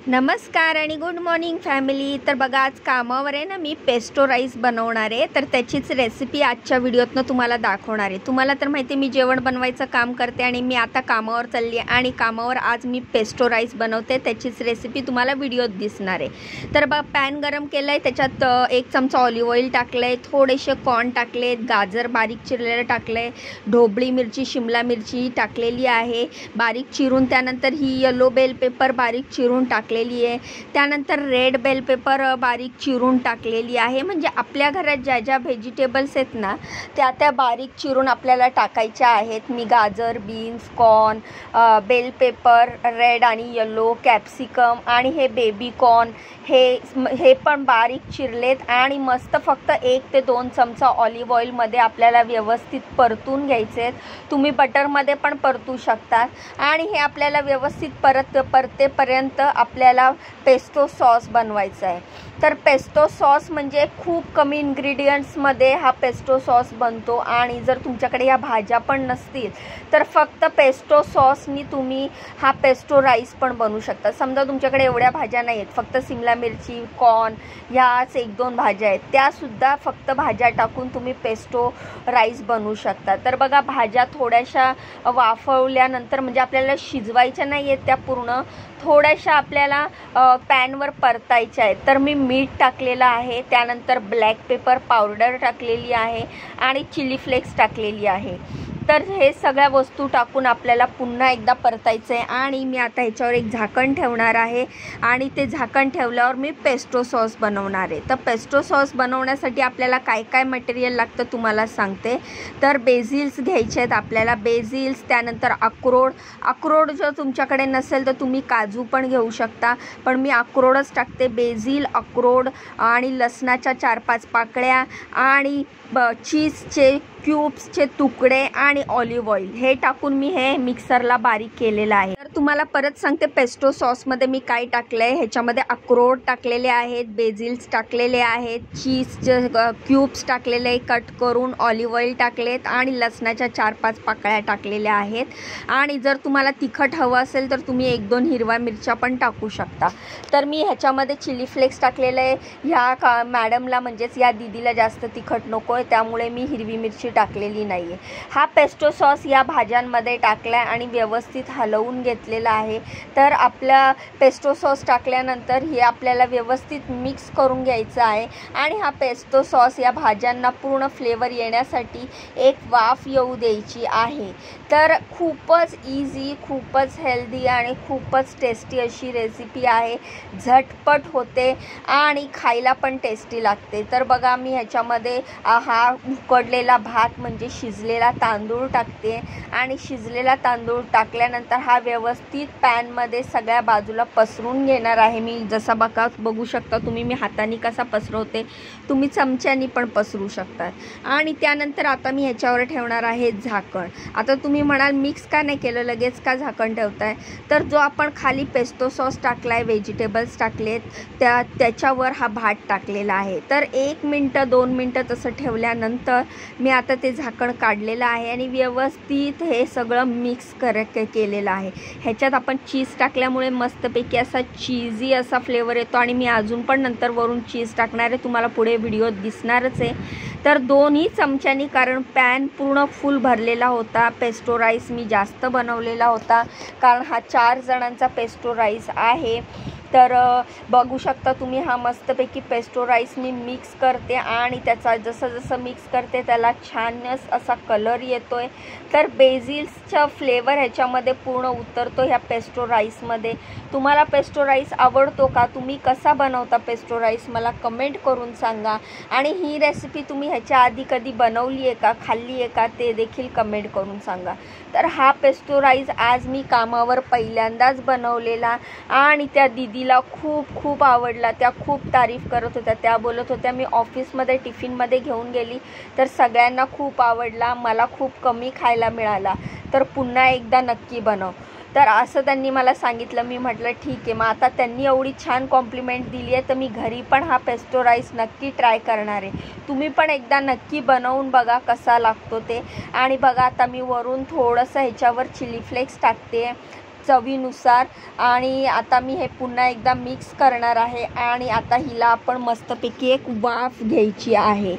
नमस्कार आणि good morning family. तर बघा, आज कामावर आहे ना, मी पेस्टो राईस बनवणार आहे। तर त्याचीच रेसिपी आजच्या व्हिडिओतनं तुम्हाला दाखवणार आहे। तुम्हाला तर माहिती आहे मी जेवण बनवायचं काम करते आणि मी आता कामावर चालली आहे आणि कामावर आज मी पेस्टो राईस बनवते। त्याचीच रेसिपी तुम्हाला व्हिडिओत दिसणार आहे। तर बघा, पॅन गरम केलं आहे, त्याच्यात 1 चमचा ऑलिव्ह ऑइल टाकलं आहे, थोडेसे कॉर्न टाकलेत, गाजर बारीक चिरलेलं टाकलं आहे, ढोबळी मिरची शिमला मिरची टाकलेली आहे बारीक चिरून, त्यानंतर ही येलो बेल पेपर बारीक चिरून टाकलेली आहे, त्यानंतर रेड बेल पेपर बारीक चिरून टाकलेली आहे। म्हणजे आपल्या घरात ज्या ज्या व्हेजिटेबल्स आहेत ना त्या बारीक चिरून आपल्याला टाकायच्या आहेत। मी गाजर, beans, corn, bell pepper red आणि येलो, कॅप्सिकम आणि हे बेबी कॉर्न हे पण बारीक चिरलेत आणि मस्त फक्त 1 ते 2 चमचा ऑलिव्ह ऑइलमध्ये आपल्याला व्यवस्थित परतून घ्यायचे आहेत। तुम्ही बटरमध्ये पण परतू शकतात आणि हे आपल्याला व्यवस्थित परतेपर्यंत आपल्याला पेस्टो सॉस बनवायचा आहे। तर पेस्टो सॉस म्हणजे खूप कमी इन्ग्रेडियंट्समध्ये हा पेस्टो सॉस बनतो आणि जर तुमच्याकडे या भाज्या पण नसतील तर फक्त पेस्टो सॉसनी तुम्ही हा पेस्टो राईस पण बनवू शकता। समजा तुमच्याकडे एवढ्या भाज्या नाही आहेत, फक्त शिमला मिरची, कॉर्न ह्याच 1-2 भाज्या आहेत, त्यासुद्धा फक्त भाज्या टाकून तुम्ही पेस्टो राईस बनवू शकता। तर बघा, भाज्या थोड्याशा वाफवल्यानंतर म्हणजे आपल्याला शिजवायच्या नाही आहेत, त्या पूर्ण थोड्याशा आपल्याला पॅनवर परतायच्या आहेत। तर मी मीठ टाकलेलं आहे, त्यानंतर ब्लॅक पेपर पावडर टाकलेली आहे आणि चिली फ्लेक्स टाकलेली आहे। तर हे सगळ्या वस्तू टाकून आपल्याला पुन्हा एकदा परतायचं आहे आणि मी आता ह्याच्यावर एक झाकण ठेवणार आहे आणि ते झाकण ठेवल्यावर मी पेस्टो सॉस बनवणार आहे। तर पेस्टो सॉस बनवण्यासाठी आपल्याला काय काय मटेरियल लागतं तुम्हाला सांगते। तर बेझिल्स घ्यायचे आहेत आपल्याला, बेझिल्स, त्यानंतर अक्रोड जर तुमच्याकडे नसेल तर तुम्ही काजू पण घेऊ शकता, पण मी अक्रोडच टाकते। बेझिल, अक्रोड आणि लसणाच्या 4-5 पाकळ्या आणि चीजचे क्यूब्सचे तुकडे आणि ऑलिव्ह ऑइल हे टाकून मी हे मिक्सरला बारीक केलेलं आहे। तर तुम्हाला परत सांगते, पेस्टो सॉसमध्ये मी काय टाकलं आहे, ह्याच्यामध्ये अक्रोड टाकलेले आहेत, बेझिल्स टाकलेले आहेत, चीजचे क्यूब्स टाकलेले आहे कट करून, ऑलिव्ह ऑइल टाकलेत आणि लसणाच्या 4-5 पाकळ्या टाकलेल्या आहेत। आणि जर तुम्हाला तिखट हवं असेल तर तुम्ही 1-2 हिरव्या मिरच्या पण टाकू शकता। तर मी ह्याच्यामध्ये चिली फ्लेक्स टाकलेलं आहे। ह्या मॅडमला म्हणजेच या दीदीला जास्त तिखट नको आहे, त्यामुळे मी हिरवी मिरची टाकलेली नाही आहे। हा पेस्टो सॉस या भाज्यांमध्ये टाकला आहे आणि व्यवस्थित हलवून घेतलेला आहे। तर आपला पेस्टो सॉस टाकल्यानंतर हे आपल्याला व्यवस्थित मिक्स करून घ्यायचं आहे आणि हा पेस्टो सॉस या भाज्यांना पूर्ण फ्लेवर येण्यासाठी एक वाफ येऊ द्यायची आहे। तर खूपच इझी, खूपच हेल्दी आणि खूपच टेस्टी अशी रेसिपी आहे। झटपट होते आणि खायला पण टेस्टी लागते। तर बघा, मी ह्याच्यामध्ये हा उकडलेला भात म्हणजे शिजलेला तांदूळ टाकते आणि शिजलेला तांदूळ टाकल्यानंतर हा व्यवस्थित पॅनमध्ये सगळ्या बाजूला पसरून घेणार आहे। मी जसा बघू शकता तुम्ही, मी हाताने कसा पसरवते, तुम्ही चमच्यानी पण पसरू शकतात। आणि त्यानंतर आता मी ह्याच्यावर ठेवणार आहे झाकण। आता तुम्ही म्हणाल, मिक्स का नाही केलं, लगेच का झाकण ठेवताय? तर जो आपण खाली पेस्टो सॉस टाकला आहे, व्हेजिटेबल्स टाकलेत, त्याच्यावर हा भात टाकलेला आहे। तर 1 मिनटं 2 मिनटं तसं ठेवल्यानंतर मी आता ते झाकण काढलेलं आहे आणि व्यवस्थित हे सगळं मिक्स केलेलं आहे। ह्याच्यात आपण चीज टाकल्यामुळे मस्तपैकी असा चीजी असा फ्लेवर येतो आणि मी अजून पण नंतर वरून चीज टाकणार आहे, तुम्हाला पुढे व्हिडिओ दिसणारच आहे। तर 2ही चमच्यांनी, कारण पॅन पूर्ण फुल भरलेला होता, पेस्टो राईस मी जास्त बनवलेला होता कारण हा 4 जणांचा पेस्टो राईस आहे। तर बघू शकता तुम्ही, हा मस्तपैकी पेस्टो राईस मी मिक्स करते आणि त्याचा जसं मिक्स करते त्याला छानच असा कलर येतो आहे। तर बेझिल्सचा फ्लेवर ह्याच्यामध्ये पूर्ण उतरतो ह्या पेस्टो राईसमध्ये। तुम्हाला पेस्टो राईस आवडतो का? तुम्ही कसा बनवता पेस्टो राईस मला कमेंट करून सांगा आणि ही रेसिपी तुम्ही ह्याच्या आधी कधी बनवली आहे का, खाल्ली आहे का, ते देखील कमेंट करून सांगा। तर हा पेस्टो राईस आज मी कामावर पहिल्यांदाच बनवलेला आणि त्या दीदीला खूप आवडला। त्या खूप तारीफ करत होत्या, त्या बोलत होत्या मी ऑफिसमध्ये टिफिनमध्ये घेऊन गेली तर सगळ्यांना खूप आवडला, मला खूप कमी खायला मिळाला, तर पुन्हा एकदा नक्की बनव। तर असं त्यांनी मला सांगितलं। मी म्हटलं ठीक आहे। मग आता त्यांनी एवढी छान कॉम्प्लिमेंट दिली आहे तर मी घरी पण हा पेस्टो राईस नक्की ट्राय करणार आहे। तुम्ही पण एकदा नक्की बनवून बघा कसा लागतो ते। आणि बघा, आता मी वरून थोडंसं ह्याच्यावर चिली फ्लेक्स टाकते चवीनुसार। आणि आता मी हे पुन्हा एकदा मिक्स करणार आहे आणि आता हिला आपण मस्तपैकी एक वाफ घ्यायची आहे।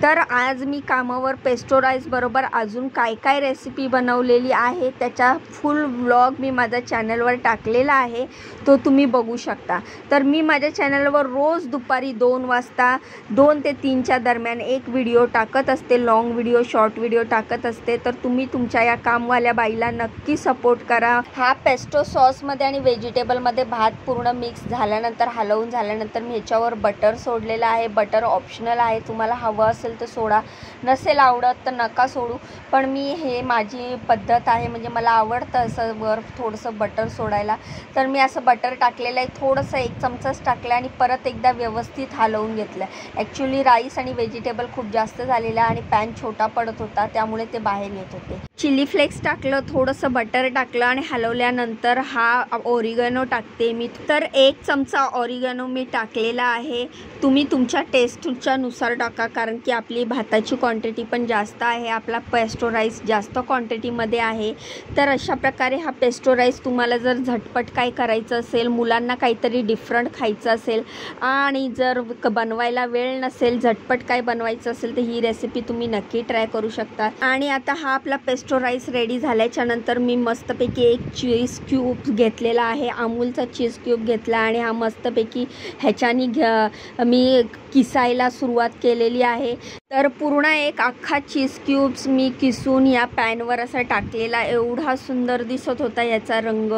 तर आज मी कामावर पेस्टो राईस बरोबर अजून काय काय रेसिपी बनवलेली आहे त्याचा फुल व्लॉग मी माझ्या चॅनलवर टाकलेला आहे, तो तुम्ही बघू शकता। तर मी माझ्या चॅनलवर रोज दुपारी 2 वाजता 2 ते 3च्या दरम्यान एक व्हिडिओ टाकत असते, लॉंग व्हिडिओ शॉर्ट व्हिडिओ टाकत असते। तर तुम्ही तुमच्या या कामवाल्या बाईला नक्की सपोर्ट करा। हा पेस्टो सॉसमध्ये आणि व्हेजिटेबलमध्ये भात पूर्ण मिक्स झाल्यानंतर हलवून झाल्यानंतर मी ह्याच्यावर बटर सोडलेला आहे। बटर ऑप्शनल आहे, तुम्हाला हवं असेल तर सोडा, नसेल आवडत तर नका सोडू, पण मी हे माझी पद्धत आहे, म्हणजे मला आवडतं असं वर थोडंसं बटर सोडायला। तर मी असं बटर टाकलेलं आहे, थोडंसं 1 चमचाच टाकलं आणि परत एकदा व्यवस्थित हलवून घेतलं। ॲक्च्युली राईस आणि व्हेजिटेबल खूप जास्त झालेला आणि पॅन छोटा पडत होता, त्यामुळे ते बाहेर येत होते। चिली फ्लेक्स टाकलं, थोडंसं बटर टाकलं आणि हलवल्यानंतर हा ऑरिगॅनो टाकते मी। तर 1 चमचा ऑरिगॅनो मी टाकलेला आहे, तुम्ही तुमच्या टेस्टच्या नुसार टाका, कारण की आपली भाताची क्वांटिटी पण जास्त आहे, आपला पेस्टो राईस जास्त क्वांटिटीमध्ये आहे। तर अशा प्रकारे हा पेस्टो राईस तुम्हाला जर झटपट काय करायचं असेल, मुलांना काहीतरी डिफरंट खायचं असेल आणि जर बनवायला वेळ नसेल, झटपट काय बनवायचं असेल तर ही रेसिपी तुम्ही नक्की ट्राय करू शकता। आणि आता हा आपला पेस्टो राईस रेडी झाल्याच्या नंतर मी मस्तपैकी एक चीज क्यूब घेतलेला आहे, अमूलचा चीज क्यूब घेतला आणि हा मस्तपैकी ह्याच्यानी मी किसायला सुरुवात केलेली आहे। तर पूर्ण एक अख्खा चीज क्यूब्स मी किसून या पॅनवर असा टाकलेला, एवढा सुंदर दिसत होता याचा रंग,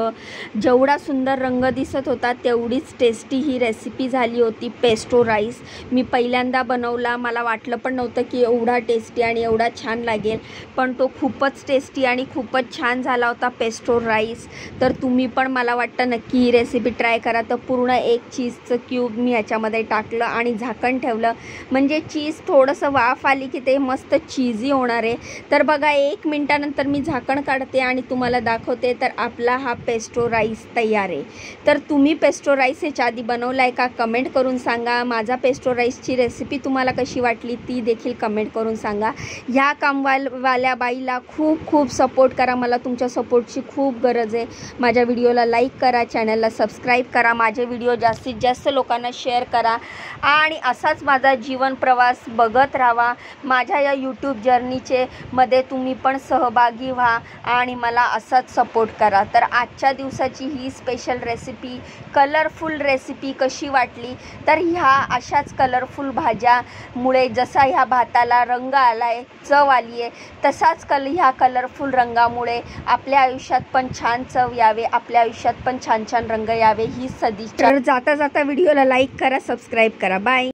जेवढा सुंदर रंग दिसत होता तेवढीच टेस्टी ही रेसिपी झाली होती पेस्टो राईस। मी पहिल्यांदा बनवला, मला वाटलं पण नव्हतं की एवढा टेस्टी आणि एवढा छान लागेल, पण तो खूपच टेस्टी आणि खूपच छान झाला होता पेस्टो राईस। तर तुम्ही पण मला वाटतं नक्की ही रेसिपी ट्राय करा। तर पूर्ण एक चीजचं क्यूब मी ह्याच्यामध्ये टाकलं आणि झाकण ठेवलं, म्हणजे चीज थोडंसं वाफ आली की ते मस्त चीजी होणार आहे। तर बघा 1 मिनिटानंतर मी झाकण काढते आणि तुम्हाला दाखवते, तर आपला हा पेस्टो राईस तयार आहे। तर तुम्ही पेस्टो राईस ह्याच्या आधी बनवला आहे का कमेंट करून सांगा। माझा पेस्टो राईसची रेसिपी तुम्हाला कशी वाटली ती देखील कमेंट करून सांगा। ह्या कामवाल्या बाईला खूप खूप सपोर्ट करा, मला तुमच्या सपोर्टची खूप गरज आहे। माझ्या व्हिडिओला लाईक करा, चॅनलला सबस्क्राईब करा, माझे व्हिडिओ जास्तीत जास्त लोकांना शेअर करा आणि असाच माझा जीवन प्रवास बघत राहा। माझ्या या यूट्यूब जर्नीचे मध्ये तुम्ही पण सहभागी व्हा आणि मला असाच सपोर्ट करा। तर आजच्या दिवसाची ही स्पेशल रेसिपी, कलरफुल रेसिपी कशी वाटली, तर ह्या अशाच कलरफुल भाज्यामुळे जसा ह्या भाताला रंग आला आहे, चव आली आहे, तसाच ह्या कलरफुल रंगामुळे आपल्या आयुष्यात पण छान चव यावे, आपल्या आयुष्यात पण छान छान रंग यावे ही सदिच्छा। तर जाता जाता व्हिडिओला लाईक करा, सबस्क्राईब करा, बाय।